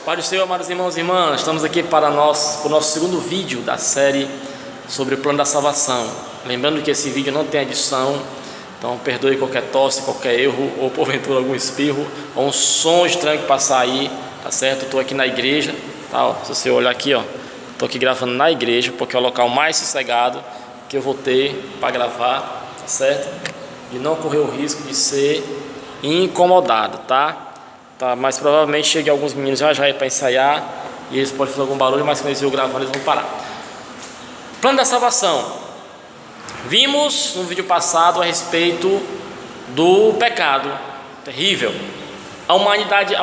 Pai do Senhor, amados irmãos e irmãs, estamos aqui para o nosso segundo vídeo da série sobre o plano da salvação. Lembrando que esse vídeo não tem edição, então perdoe qualquer tosse, qualquer erro, ou porventura algum espirro, ou um som estranho que passar aí, tá certo? Estou aqui na igreja, tá? Ó, se você olhar aqui, ó, estou aqui gravando na igreja, porque é o local mais sossegado que eu vou ter para gravar, tá certo? E não correr o risco de ser incomodado, tá? Mas provavelmente chegue alguns meninos já aí para ensaiar e eles podem fazer algum barulho, mas quando eles virem gravando eles vão parar. Plano da salvação. Vimos no vídeo passado a respeito do pecado terrível. A humanidade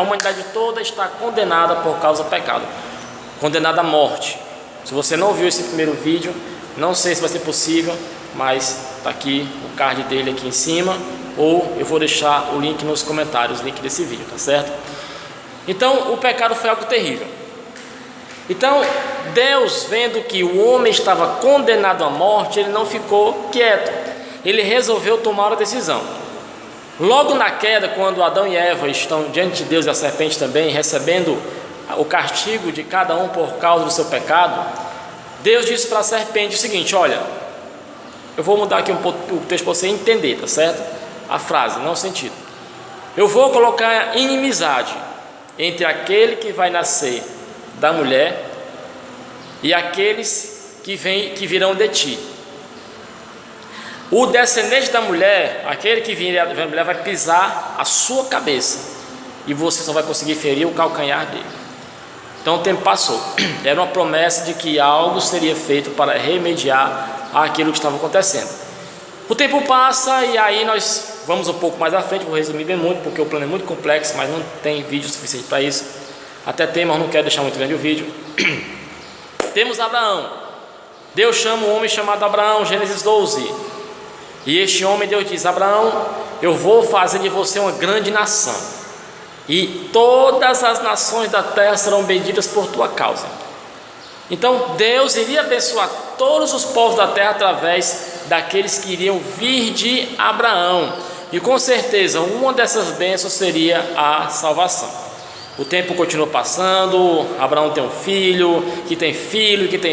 toda está condenada por causa do pecado, condenada à morte. Se você não viu esse primeiro vídeo, não sei se vai ser possível, mas está aqui o card dele aqui em cima, ou eu vou deixar o link nos comentários, o link desse vídeo, tá certo? Então, o pecado foi algo terrível. Então, Deus, vendo que o homem estava condenado à morte, ele não ficou quieto. Ele resolveu tomar uma decisão. Logo na queda, quando Adão e Eva estão diante de Deus e a serpente também, recebendo o castigo de cada um por causa do seu pecado, Deus disse para a serpente o seguinte: olha, eu vou mudar aqui um pouco o texto para você entender, tá certo? A frase, não o sentido. Eu vou colocar inimizade entre aquele que vai nascer da mulher e aqueles que virão de ti. O descendente da mulher, aquele que vier da mulher, vai pisar a sua cabeça e você só vai conseguir ferir o calcanhar dele. Então o tempo passou. Era uma promessa de que algo seria feito para remediar aquilo que estava acontecendo. O tempo passa e aí nós vamos um pouco mais à frente. Vou resumir bem muito, porque o plano é muito complexo, mas não tem vídeo suficiente para isso. Até tem, mas não quero deixar muito grande o vídeo. Temos Abraão. Deus chama um homem chamado Abraão, Gênesis 12. E este homem, Deus diz: Abraão, eu vou fazer de você uma grande nação, e todas as nações da terra serão benditas por tua causa. Então Deus iria abençoar todos os povos da terra através daqueles que iriam vir de Abraão, e com certeza uma dessas bênçãos seria a salvação. O tempo continua passando, Abraão tem um filho, que tem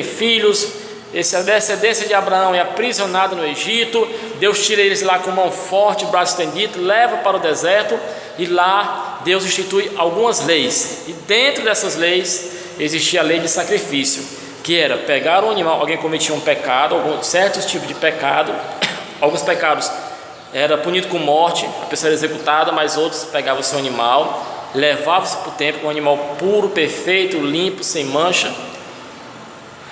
filhos. Essa descendência de Abraão é aprisionada no Egito. Deus tira eles lá com mão forte, braço estendido, leva para o deserto, e lá Deus institui algumas leis, e dentro dessas leis existia a lei de sacrifício, que era pegar um animal. Alguém cometia um pecado, certos tipos de pecado, alguns pecados era punido com morte, a pessoa era executada, mas outros pegavam o seu animal, levavam-se para o templo com um animal puro, perfeito, limpo, sem mancha,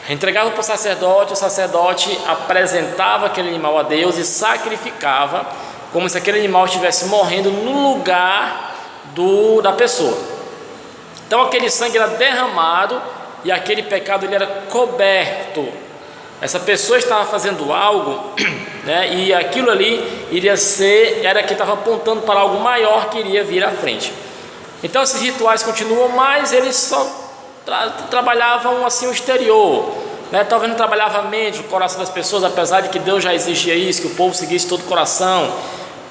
entregavam para o sacerdote apresentava aquele animal a Deus e sacrificava, como se aquele animal estivesse morrendo no lugar da pessoa. Então aquele sangue era derramado e aquele pecado ele era coberto. Essa pessoa estava fazendo algo, né, e aquilo ali era que estava apontando para algo maior que iria vir à frente. Então esses rituais continuam, mas eles só trabalhavam assim o exterior, né? Talvez não trabalhava a mente, o coração das pessoas, apesar de que Deus já exigia isso, que o povo seguisse todo o coração.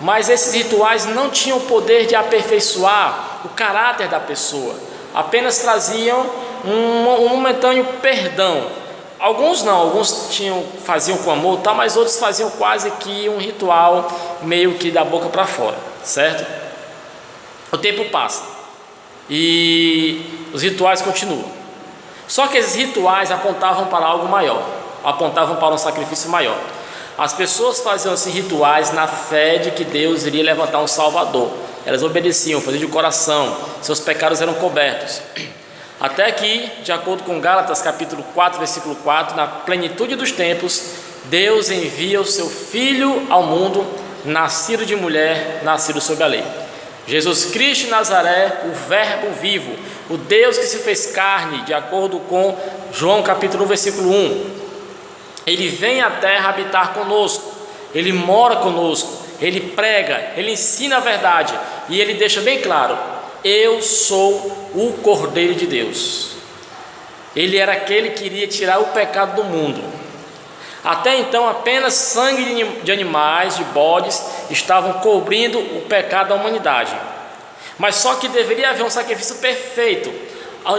Mas esses rituais não tinham o poder de aperfeiçoar o caráter da pessoa, apenas traziam um momentâneo perdão. Alguns não, alguns faziam com amor, tá, mas outros faziam quase que um ritual meio que da boca para fora, certo? O tempo passa e os rituais continuam. Só que esses rituais apontavam para algo maior, apontavam para um sacrifício maior. As pessoas faziam esses rituais na fé de que Deus iria levantar um Salvador. Elas obedeciam, faziam de coração, seus pecados eram cobertos. Até que, de acordo com Gálatas capítulo 4, versículo 4, na plenitude dos tempos, Deus envia o seu Filho ao mundo, nascido de mulher, nascido sob a lei. Jesus Cristo de Nazaré, o Verbo vivo, o Deus que se fez carne, de acordo com João capítulo 1, versículo 1. Ele vem à terra habitar conosco, ele mora conosco, ele prega, ele ensina a verdade, e ele deixa bem claro: eu sou o Cordeiro de Deus. Ele era aquele que iria tirar o pecado do mundo. Até então apenas sangue de animais, de bodes, estavam cobrindo o pecado da humanidade. Mas só que deveria haver um sacrifício perfeito,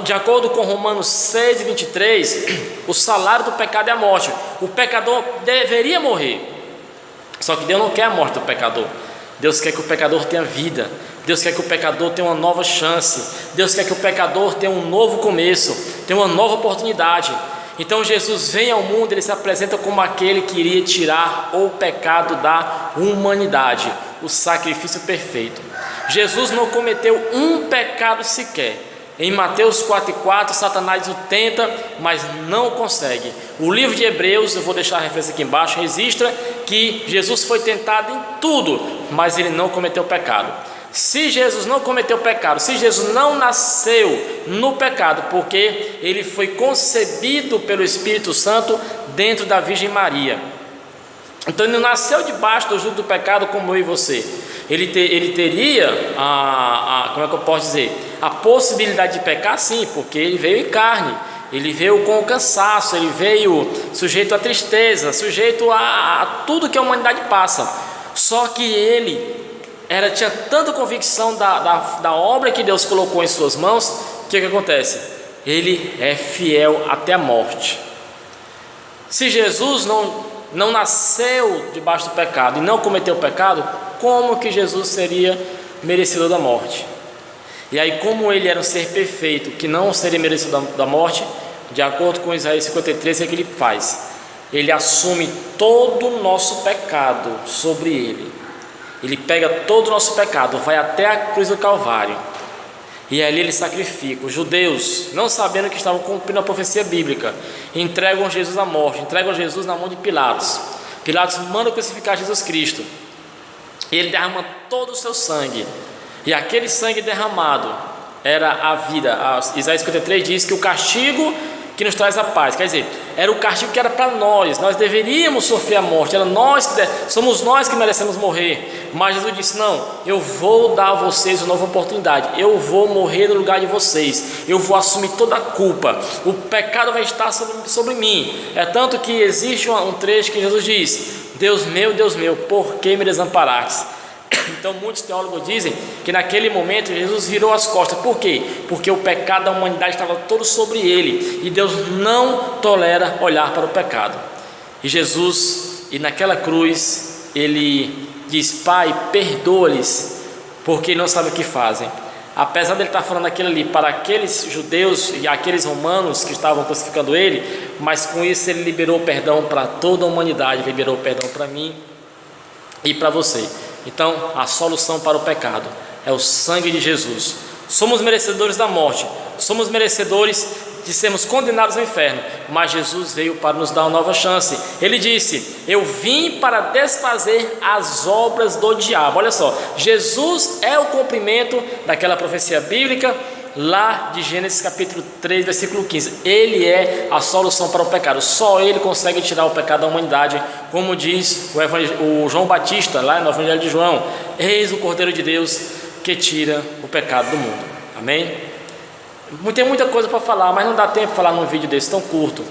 De acordo com Romanos 6:23, o salário do pecado é a morte. O pecador deveria morrer. Só que Deus não quer a morte do pecador. Deus quer que o pecador tenha vida. Deus quer que o pecador tenha uma nova chance. Deus quer que o pecador tenha um novo começo, tenha uma nova oportunidade. Então Jesus vem ao mundo, ele se apresenta como aquele que iria tirar o pecado da humanidade, o sacrifício perfeito. Jesus não cometeu um pecado sequer. Em Mateus 4:4, Satanás o tenta, mas não consegue. O livro de Hebreus, eu vou deixar a referência aqui embaixo, registra que Jesus foi tentado em tudo, mas ele não cometeu pecado. Se Jesus não cometeu pecado, se Jesus não nasceu no pecado, porque ele foi concebido pelo Espírito Santo dentro da Virgem Maria, então ele não nasceu debaixo do jugo do pecado como eu e você. Ele teria como é que eu posso dizer, a possibilidade de pecar, sim, porque ele veio em carne, ele veio com o cansaço, ele veio sujeito à tristeza, sujeito a tudo que a humanidade passa. Só que ele tinha tanta convicção da obra que Deus colocou em suas mãos, que acontece? Ele é fiel até a morte. Se Jesus não nasceu debaixo do pecado e não cometeu pecado, como que Jesus seria merecedor da morte? E aí, como ele era um ser perfeito, que não seria merecedor da morte, de acordo com Isaías 53, o que ele faz? Ele assume todo o nosso pecado sobre ele. Ele pega todo o nosso pecado, vai até a cruz do Calvário, e ali ele sacrifica. Os judeus, não sabendo que estavam cumprindo a profecia bíblica, entregam Jesus à morte, entregam Jesus na mão de Pilatos. Pilatos manda crucificar Jesus Cristo, e ele derrama todo o seu sangue, e aquele sangue derramado era a vida. Isaías 53 diz que o castigo que nos traz a paz, quer dizer, era o castigo que era para nós deveríamos sofrer a morte, somos nós que merecemos morrer, mas Jesus disse: não, eu vou dar a vocês uma nova oportunidade, eu vou morrer no lugar de vocês, eu vou assumir toda a culpa, o pecado vai estar sobre mim. É tanto que existe um trecho que Jesus diz: Deus meu, por que me desamparastes? Então muitos teólogos dizem que naquele momento Jesus virou as costas. Por quê? Porque o pecado da humanidade estava todo sobre ele, e Deus não tolera olhar para o pecado. E Jesus, e naquela cruz, ele diz: Pai, perdoa-lhes, porque não sabem o que fazem. Apesar de ele estar falando aquilo ali para aqueles judeus e aqueles romanos que estavam crucificando ele, mas com isso ele liberou perdão para toda a humanidade, liberou perdão para mim e para você. Então, a solução para o pecado é o sangue de Jesus. Somos merecedores da morte, somos merecedores de sermos condenados ao inferno, mas Jesus veio para nos dar uma nova chance. Ele disse: eu vim para desfazer as obras do diabo. Olha só, Jesus é o cumprimento daquela profecia bíblica lá de Gênesis capítulo 3, versículo 15. Ele é a solução para o pecado. Só ele consegue tirar o pecado da humanidade, como diz o João Batista lá no Evangelho de João: eis o Cordeiro de Deus que tira o pecado do mundo. Amém? Tem muita coisa para falar, mas não dá tempo de falar num vídeo desse tão curto.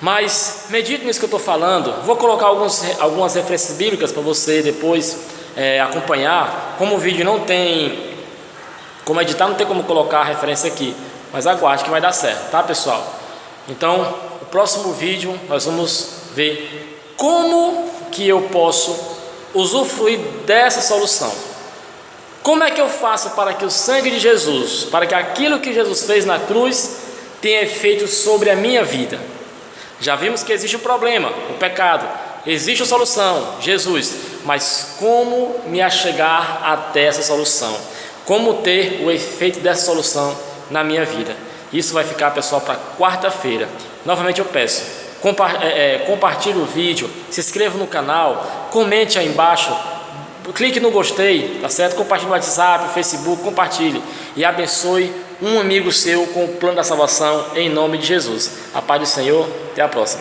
Mas medite nisso que eu estou falando. Vou colocar algumas referências bíblicas para você depois acompanhar. Como o vídeo não tem como editar, não tem como colocar a referência aqui, mas aguarde que vai dar certo, tá, pessoal? Então, no próximo vídeo nós vamos ver como que eu posso usufruir dessa solução. Como é que eu faço para que o sangue de Jesus, para que aquilo que Jesus fez na cruz tenha efeito sobre a minha vida? Já vimos que existe um problema, o pecado. Existe a solução, Jesus. Mas como me achegar até essa solução? Como ter o efeito dessa solução na minha vida? Isso vai ficar, pessoal, para quarta-feira. Novamente eu peço, compartilhe o vídeo, se inscreva no canal, comente aí embaixo, clique no gostei, tá certo? Compartilhe no WhatsApp, no Facebook, compartilhe e abençoe um amigo seu com o plano da salvação, em nome de Jesus. A paz do Senhor, até a próxima.